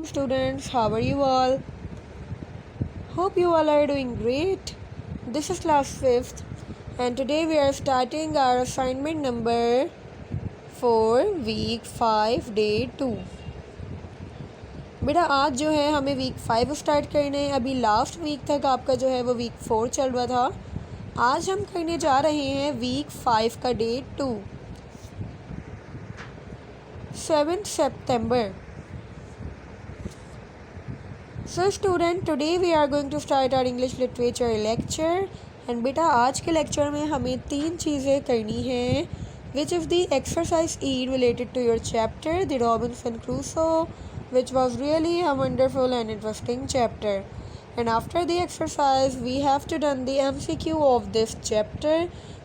Welcome students, how are you all? Hope you all are doing great. This is class 5th and today we are starting our assignment number 4 week 5 day 2. बेटा आज जो है हमें week 5 start करने हैं। अभी last week तक आपका जो है वो वीक 4 चल रहा था। आज हम करने जा रहे हैं वीक 5 का day 2, 7 September. So student, today we are going to start our English literature lecture and बेटा आज के लेक्चर में हमें 3 चीज़ें करनी हैं, which is the exercise E related to your chapter The Robinson Crusoe, which was really a wonderful and interesting chapter. And after the exercise we have to done the MCQ of this chapter.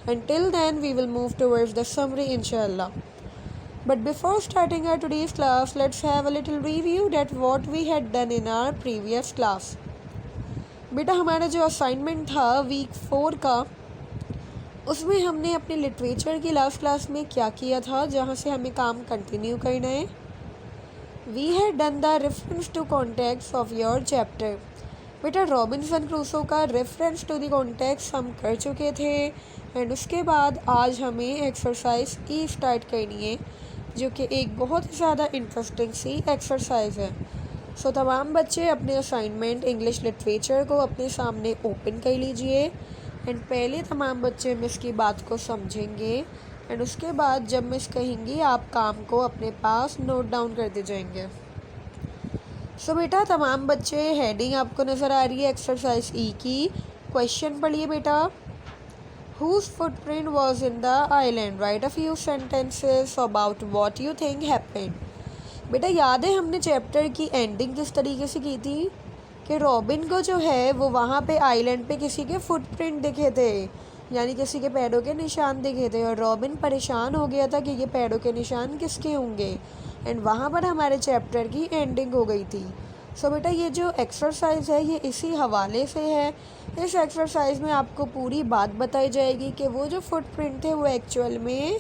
Until then we will move towards the summary inshallah. But before starting our today's class, let's have a little review that what we had done in our previous class. बेटा हमारा जो assignment था week 4 का, उसमें हमने अपने literature की last class में क्या किया था, जहाँ से हमें काम कंटिन्यू करना है. We had done the reference to context of your chapter. बेटा रॉबिन्सन क्रूसो का रेफरेंस टू द कॉन्टेक्स्ट हम कर चुके थे एंड उसके बाद आज हमें एक्सरसाइज ई स्टार्ट करनी है, जो कि एक बहुत ही ज़्यादा इंटरेस्टिंग सी एक्सरसाइज है. सो तमाम बच्चे अपने असाइनमेंट इंग्लिश लिटरेचर को अपने सामने ओपन कर लीजिए एंड पहले तमाम बच्चे मिस की बात को समझेंगे एंड उसके बाद जब मिस कहेंगी आप काम को अपने पास नोट डाउन करते जाएंगे. सो बेटा तमाम बच्चे हेडिंग आपको नज़र आ रही है एक्सरसाइज ई की. क्वेश्चन पढ़िए बेटा. Whose footprint was in the island? Write a few sentences about what you think happened. बेटा याद है हमने चैप्टर की एंडिंग किस तरीके से की थी कि रॉबिन को जो है वो वहाँ पे आइलैंड पे किसी के फुटप्रिंट दिखे थे, यानी किसी के पैरों के निशान दिखे थे और रॉबिन परेशान हो गया था कि ये पैरों के निशान किसके होंगे एंड वहाँ पर हमारे चैप्टर की एंडिंग हो गई थी. सो बेटा ये जो एक्सरसाइज है ये इसी हवाले से है. इस एक्सरसाइज में आपको पूरी बात बताई जाएगी कि वो जो फुटप्रिंट थे वो एक्चुअल में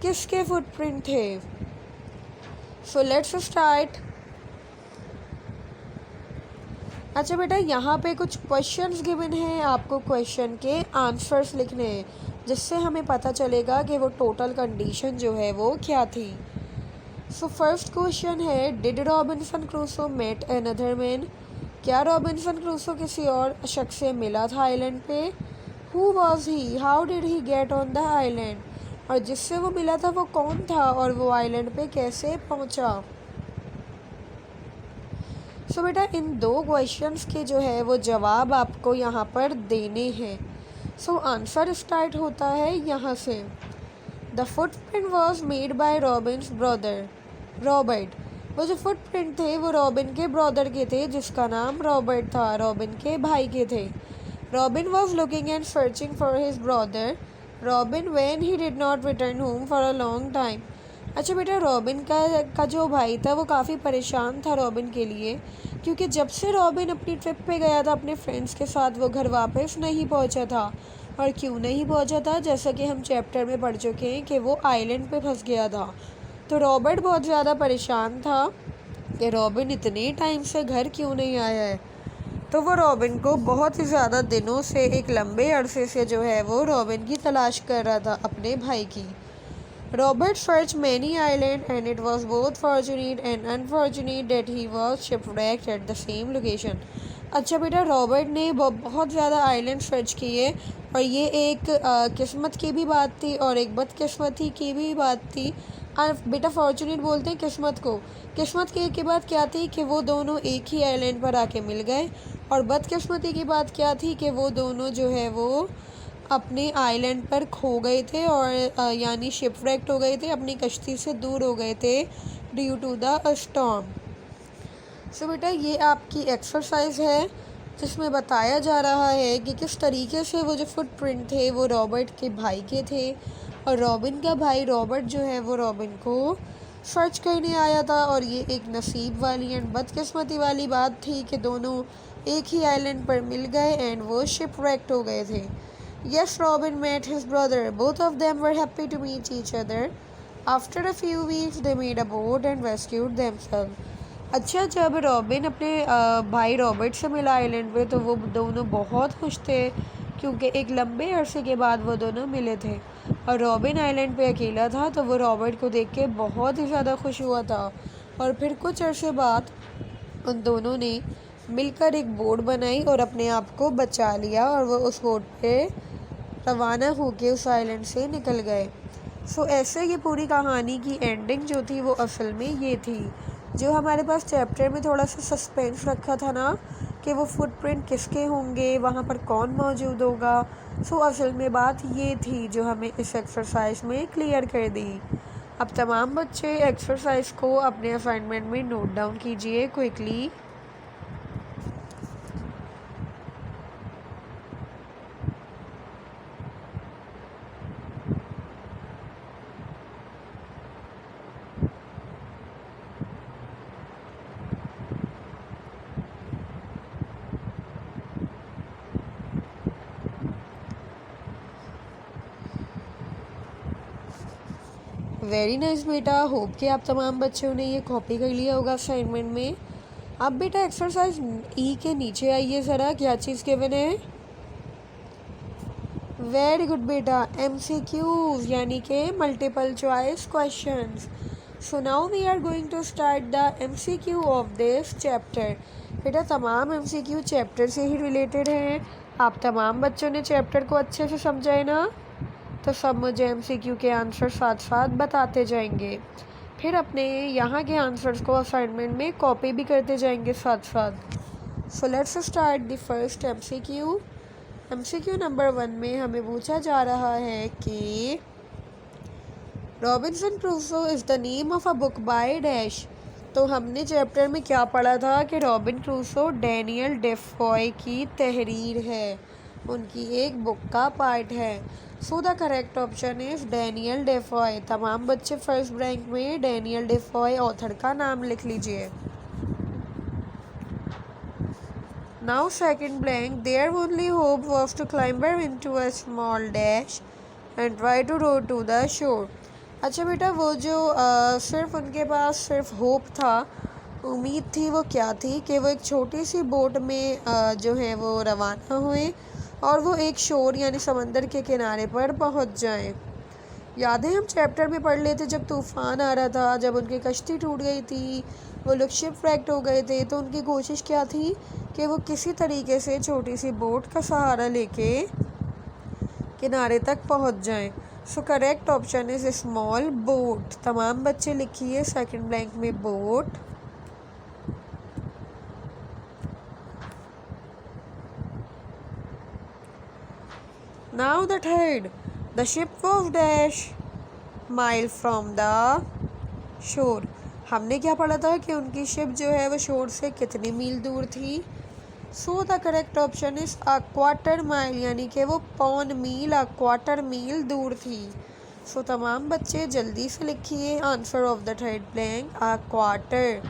किसके फुटप्रिंट थे. So let's start. अच्छा बेटा यहाँ पे कुछ क्वेश्चंस गिवन हैं, आपको क्वेश्चन के आंसर्स लिखने हैं जिससे हमें पता चलेगा कि वो टोटल कंडीशन जो है वो क्या थी. सो फर्स्ट क्वेश्चन है, did Robinson Crusoe met another man? क्या रॉबिन्सन क्रूसो किसी और शख्स से मिला था आइलैंड पे? Who was he? How did he get on the island? और जिससे वो मिला था वो कौन था और वो आइलैंड पे कैसे पहुंचा? सो बेटा इन 2 क्वेश्चंस के जो है वो जवाब आपको यहाँ पर देने हैं. सो आंसर स्टार्ट होता है यहाँ से. The footprint was made by Robins brother Robert. वो जो फुटप्रिंट थे वो रॉबिन के ब्रदर के थे जिसका नाम रॉबर्ट था, रॉबिन के भाई के थे. Robin was looking and searching for his brother robin when he did not return home for a long time. अच्छा बेटा रॉबिन का जो भाई था वो काफ़ी परेशान था रॉबिन के लिए, क्योंकि जब से रॉबिन अपनी ट्रिप पे गया था अपने फ्रेंड्स के साथ वो घर वापस नहीं पहुंचा था. और क्यों नहीं पहुंचा था? जैसा कि हम चैप्टर में पढ़ चुके हैं कि वो आइलैंड पे फंस गया था. तो रॉबर्ट बहुत ज़्यादा परेशान था कि रॉबिन इतने टाइम से घर क्यों नहीं आया है. तो वो रॉबिन को बहुत ही ज़्यादा दिनों से, एक लंबे अरसे से जो है वो रॉबिन की तलाश कर रहा था अपने भाई की. Robert search many island and it was both fortunate and unfortunate that he was shipwrecked at the same location. अच्छा बेटा रॉबर्ट ने बहुत ज़्यादा आइलैंड सर्च किए और ये एक किस्मत की भी बात थी और एक बदकिस्मती की भी बात थी. बेटा फॉर्चुनेट बोलते हैं किस्मत को. किस्मत की बात क्या थी कि वो दोनों एक ही आइलैंड पर आके मिल गए और बदकिस्मती की बात क्या थी कि वो दोनों जो है वो अपने आइलैंड पर खो गए थे और यानी शिपव्रेक्ट हो गए थे, अपनी कश्ती से दूर हो गए थे ड्यू टू द स्टॉर्म. सो बेटा ये आपकी एक्सरसाइज है जिसमें बताया जा रहा है कि किस तरीके से वो जो फुटप्रिंट थे वो रॉबर्ट के भाई के थे और रॉबिन का भाई रॉबर्ट जो है वो रॉबिन को सर्च करने आया था. और ये एक नसीब वाली एंड बदकिस्मती वाली बात थी कि दोनों एक ही आइलैंड पर मिल गए एंड वो शिपव्रेक्ट हो गए थे. Yes, Robin met his brother. Both of them were happy to meet each other. After a few weeks, they made a boat and rescued themselves. अच्छा, जब रॉबिन अपने भाई रॉबर्ट से मिला आइलैंड पे तो वो दोनों बहुत खुश थे, क्योंकि एक लंबे अरसे के बाद वो दोनों मिले थे। और रॉबिन आइलैंड पे अकेला था तो वो रॉबर्ट को देख के बहुत ही ज़्यादा खुश हुआ था। और फिर कुछ अरसे बाद उन दोनों ने मिलकर एक बोट बनाई और अपने आप को बचा लिया, और वो उस बोट पे रवाना होके उस आइलैंड से निकल गए। सो ऐसे ये पूरी कहानी की एंडिंग जो थी वो असल में ये थी। जो हमारे पास चैप्टर में थोड़ा सा सस्पेंस रखा था ना कि वो फुटप्रिंट किसके होंगे, वहाँ पर कौन मौजूद होगा, सो असल में बात ये थी जो हमें इस एक्सरसाइज में क्लियर कर दी। अब तमाम बच्चे एक्सरसाइज को अपने असाइनमेंट में नोट डाउन कीजिए क्विकली। वेरी नाइस बेटा, होप कि आप तमाम बच्चों ने ये कॉपी कर लिया होगा असाइनमेंट में। अब बेटा एक्सरसाइज ई के नीचे आइए ज़रा, क्या चीज़ गिवन है। वेरी गुड बेटा, MCQs यानी कि multiple choice questions. So now we are going to start the MCQ of this chapter. बेटा तमाम MCQ चैप्टर से ही रिलेटेड हैं। आप तमाम बच्चों ने चैप्टर को अच्छे से समझा है ना, तो सब मुझे MCQ के आंसर साथ साथ बताते जाएंगे। फिर अपने यहाँ के आंसर्स को असाइनमेंट में कॉपी भी करते जाएंगे साथ साथ। So let's start the first MCQ। MCQ number 1 में हमें पूछा जा रहा है कि Robinson Crusoe is the name of a book by dash. तो हमने चैप्टर में क्या पढ़ा था कि रॉबिन क्रूसो डैनियल डेफॉय की तहरीर है, उनकी एक बुक का पार्ट है। So the correct option is Daniel Defoe. तमाम बच्चे फर्स्ट ब्लैंक में डैनियल डेफॉय ऑथर का नाम लिख लीजिए। Now second blank, there only hope was to clamber into a small dash and try to row to the shore. अच्छा बेटा, वो जो सिर्फ उनके पास सिर्फ होप था, उम्मीद थी, वो क्या थी कि वो एक छोटी सी बोट में जो है वो रवाना हुए और वो एक शोर यानी समंदर के किनारे पर पहुंच जाएं। यादें हम चैप्टर में पढ़ लेते जब तूफ़ान आ रहा था, जब उनकी कश्ती टूट गई थी, वो लोग शिपरेक्ट हो गए थे, तो उनकी कोशिश क्या थी कि वो किसी तरीके से छोटी सी बोट का सहारा लेके किनारे तक पहुंच जाएं। So correct option is small boat. तमाम बच्चे लिखिए सेकंड ब्लैंक में boat. Now the third, the ship was dash mile from the शोर। हमने क्या पढ़ा था कि उनकी शिप जो है वो शोर से कितनी मील दूर थी। सो the correct option is a quarter mile, यानी कि वो पौन मील, अ क्वार्टर मील दूर थी। सो तमाम बच्चे जल्दी से लिखिए answer of the third blank, a quarter.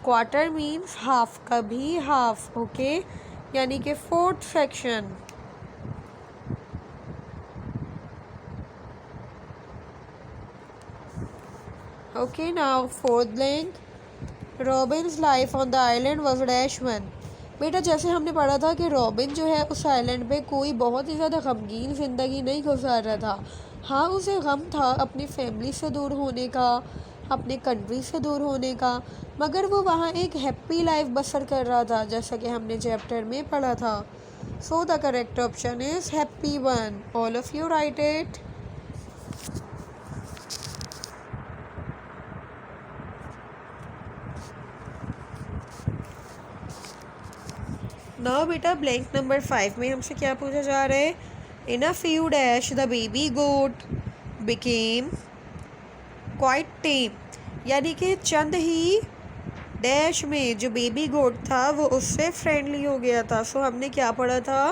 Quarter means half का भी हाफ, ओके, यानी कि fourth section. Okay, now fourth blank, Robins life on the island was dash one. बेटा जैसे हमने पढ़ा था कि रॉबिन जो है उस आइलैंड पे कोई बहुत ही ज़्यादा गमगीन ज़िंदगी नहीं गुजार रहा था। हाँ, उसे गम था अपनी फैमिली से दूर होने का, अपने कंट्री से दूर होने का, मगर वो वहाँ एक हैप्पी लाइफ बसर कर रहा था, जैसा कि हमने चैप्टर में पढ़ा था। So the correct option is happy one. All of you write it. Now बेटा ब्लैंक नंबर 5 में हमसे क्या पूछा जा रहा है। In a few dash the baby goat became quite tame, यानी कि चंद ही डैश में जो बेबी गोट था वो उससे फ्रेंडली हो गया था। सो हमने क्या पढ़ा था,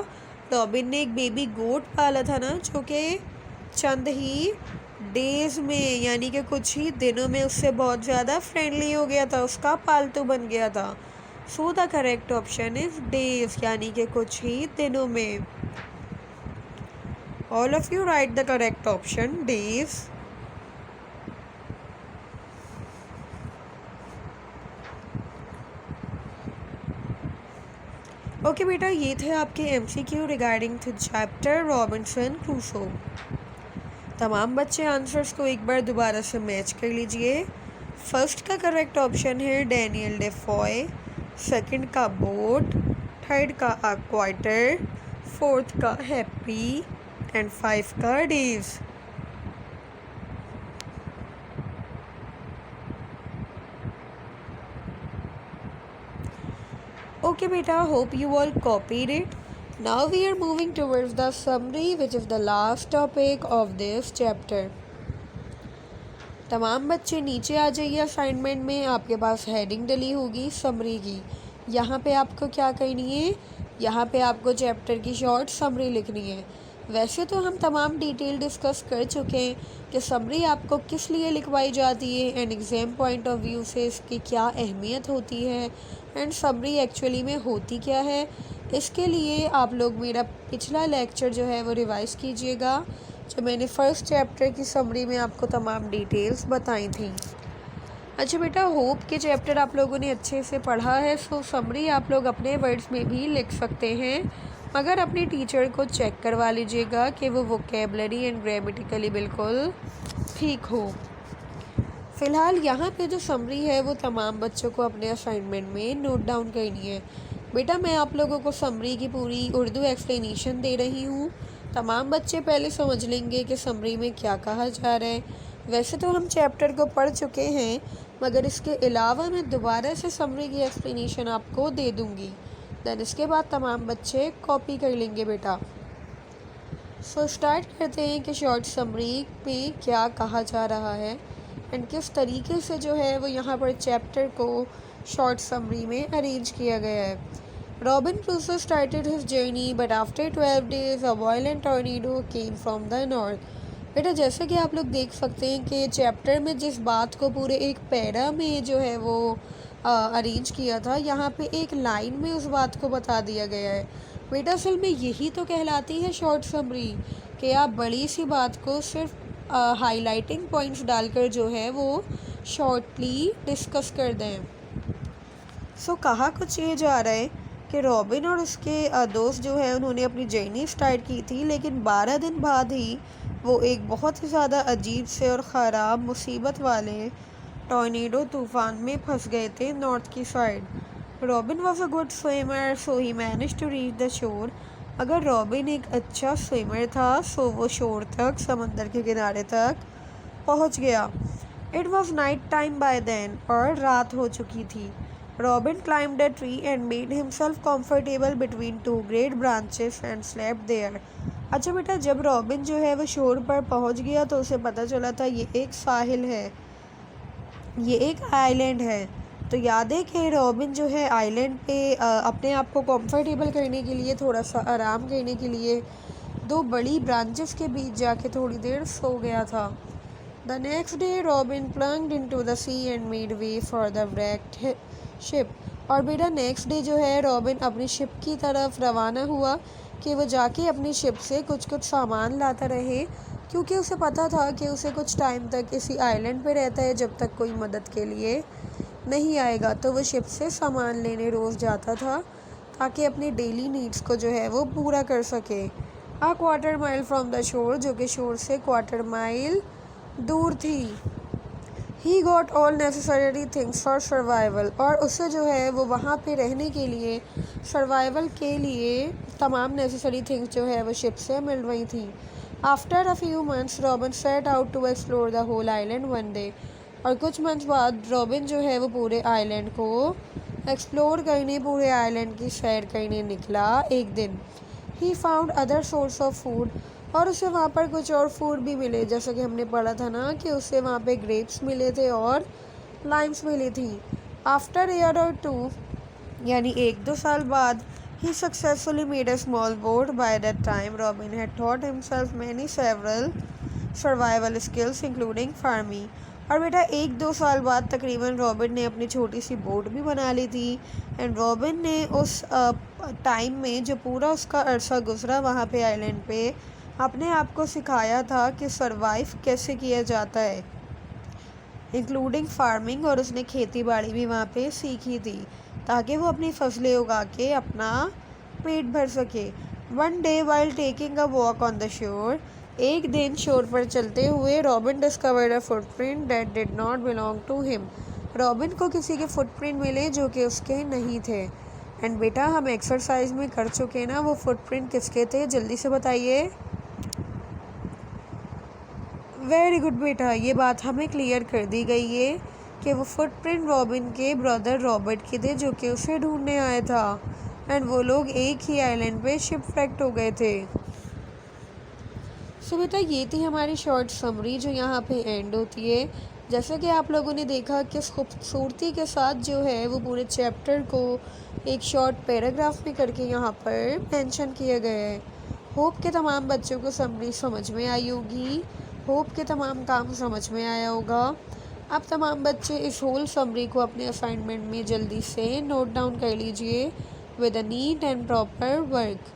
रॉबिन ने एक बेबी गोट पाला था ना, जो कि चंद ही डेज में यानी कि कुछ ही दिनों में उससे बहुत ज़्यादा फ्रेंडली हो गया था, उसका पालतू बन गया था। So the correct option is days, यानी कि कुछ ही दिनों में। All of you right the correct option days. Okay बेटा, ये थे आपके MCQ regarding the chapter Robinson Crusoe. तमाम बच्चे आंसर्स को एक बार दोबारा से मैच कर लीजिए। फर्स्ट का करेक्ट ऑप्शन है डैनियल डेफॉय, सेकंड का बोट, थर्ड का क्वार्टर, फोर्थ का हैप्पी एंड 5 का days. Okay beta, hope you all copied it. Now we are moving towards the summary, which is the last topic of this chapter. तमाम बच्चे नीचे आ जाइए। Assignment में आपके पास हेडिंग डली होगी समरी की। यहाँ पे आपको क्या करनी है, यहाँ पे आपको चैप्टर की शॉर्ट समरी लिखनी है। वैसे तो हम तमाम डिटेल डिस्कस कर चुके हैं कि समरी आपको किस लिए लिखवाई जाती है and exam point of view से इसकी क्या अहमियत होती है एंड समरी एक्चुअली में होती क्या है। इसके लिए आप लोग मेरा पिछला लेक्चर जो है वो रिवाइज़ कीजिएगा, जो मैंने फ़र्स्ट चैप्टर की समरी में आपको तमाम डिटेल्स बताई थी। अच्छा बेटा, होप के चैप्टर आप लोगों ने अच्छे से पढ़ा है। सो समरी आप लोग अपने वर्ड्स में भी लिख सकते हैं, मगर अपने टीचर को चेक करवा लीजिएगा कि वो वोकेबलरी एंड ग्रामेटिकली बिल्कुल ठीक हो। फ़िलहाल यहाँ पे जो समरी है वो तमाम बच्चों को अपने असाइनमेंट में नोट डाउन करनी है। बेटा, मैं आप लोगों को समरी की पूरी उर्दू एक्सप्लेनेशन दे रही हूँ। तमाम बच्चे पहले समझ लेंगे कि समरी में क्या कहा जा रहा है। वैसे तो हम चैप्टर को पढ़ चुके हैं, मगर इसके अलावा मैं दोबारा से समरी की एक्सप्लेनेशन आपको दे दूँगी। देन इसके बाद तमाम बच्चे कॉपी कर लेंगे बेटा। सो स्टार्ट करते हैं कि शॉर्ट समरी में क्या कहा जा रहा है एंड किस तरीके से जो है वो यहाँ पर चैप्टर को शॉर्ट समरी में अरेंज किया गया है। Robin Crusoe started his journey but after 12 days a violent tornado came from the north. बेटा, जैसे कि आप लोग देख सकते हैं कि चैप्टर में जिस बात को पूरे एक पैरा में जो है वो अरेंज किया था, यहाँ पे एक लाइन में उस बात को बता दिया गया है। बेटा, असल में यही तो कहलाती है शॉर्ट समरी, कि आप बड़ी सी बात को सिर्फ हाईलाइटिंग पॉइंट्स डालकर जो है वो शॉर्टली डिस्कस कर दें। सो कहा कुछ ये जा रहा है कि रॉबिन और उसके दोस्त जो है उन्होंने अपनी जर्नी स्टार्ट की थी, लेकिन 12 दिन बाद ही वो एक बहुत ही ज़्यादा अजीब से और ख़राब मुसीबत वाले टॉर्नेडो तूफ़ान में फंस गए थे नॉर्थ की साइड। Robin was a good swimmer so he manage to reach the shore. अगर रॉबिन एक अच्छा स्विमर था सो वो शोर तक, समंदर के किनारे तक पहुंच गया। It was night time by then, और रात हो चुकी थी। Robin climbed a tree and made himself comfortable between 2 great branches and slept there. अच्छा बेटा, जब रॉबिन जो है वो शोर पर पहुंच गया तो उसे पता चला था ये एक साहिल है, ये एक आइलैंड है। तो याद है कि रॉबिन जो है आइलैंड पे अपने आप को कंफर्टेबल करने के लिए, थोड़ा सा आराम करने के लिए 2 बड़ी ब्रांचेस के बीच जाके थोड़ी देर सो गया था। The next day Robin plunged into the sea and made way for the wrecked ship. और बेटा, नेक्स्ट डे जो है रॉबिन अपनी शिप की तरफ रवाना हुआ कि वो जाके अपनी शिप से कुछ कुछ सामान लाता रहे, क्योंकि उसे पता था कि उसे कुछ टाइम तक इसी आइलैंड पे रहता है जब तक कोई मदद के लिए नहीं आएगा। तो वो शिप से सामान लेने रोज़ जाता था ताकि अपनी डेली नीड्स को जो है वो पूरा कर सके। A quarter mile from the shore, जो कि शोर से क्वार्टर माइल दूर थी। He got all necessary things for survival, और उसे जो है वो वहाँ पे रहने के लिए, सर्वाइवल के लिए तमाम नेसेसरी थिंग्स जो है वो शिप से मिल रही थी। After a few months Robin set out to explore the whole island one day. और कुछ मंथ्स बाद रॉबिन जो है वो पूरे आइलैंड को एक्सप्लोर करने, पूरे आइलैंड की सैर करने निकला एक दिन। He found other source of food, और उसे वहाँ पर कुछ और फूड भी मिले, जैसा कि हमने पढ़ा था ना कि उसे वहाँ पे ग्रेप्स मिले थे और लाइम्स मिली थी। आफ्टर ईयर और 2, यानी 1-2 साल बाद, he successfully made a small boat. By that time Robin had taught himself many several survival skills including farming। और बेटा, 1-2 साल बाद तकरीबन रॉबिन ने अपनी छोटी सी बोट भी बना ली थी। एंड रॉबिन ने उस टाइम में जो पूरा उसका अरसा गुजरा वहाँ पे आइलैंड पे, अपने आप को सिखाया था कि सरवाइव कैसे किया जाता है, इंक्लूडिंग फार्मिंग। और उसने खेती बाड़ी भी वहाँ पे सीखी थी ताकि वो अपनी फसलें उगा के अपना पेट भर सके। One day while taking a walk on the shore, एक दिन शोर पर चलते हुए Robin discovered a footprint that did not belong to him. Robin को किसी के फुटप्रिंट मिले जो कि उसके नहीं थे। एंड बेटा हम एक्सरसाइज में कर चुके ना, वो फुटप्रिंट किसके थे जल्दी से बताइए। वेरी गुड बेटा, ये बात हमें क्लियर कर दी गई है कि वो फुटप्रिंट रॉबिन के ब्रदर रॉबर्ट के थे जो कि उसे ढूंढने आया था। एंड वो लोग एक ही आइलैंड पे शिपरेक्ट हो गए थे। सो बेटा ये थी हमारी शॉर्ट समरी जो यहाँ पे एंड होती है। जैसे कि आप लोगों ने देखा कि खूबसूरती के साथ जो है वो पूरे चैप्टर को एक शॉर्ट पैराग्राफ में करके यहाँ पर मेंशन किया गया है। होप के तमाम बच्चों को समरी समझ में आई होगी, होप के तमाम काम समझ में आया होगा। आप तमाम बच्चे इस होल समरी को अपने असाइनमेंट में जल्दी से नोट डाउन कर लीजिए with a neat and proper work.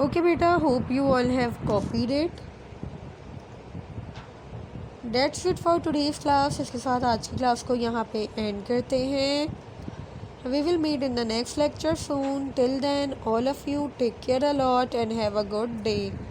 Okay बेटा, hope you all have copied it. That's it for today's class. इसके साथ आज की क्लास को यहाँ पे एंड करते हैं। We will meet in the next lecture soon. Till then, all of you take care a lot and have a good day.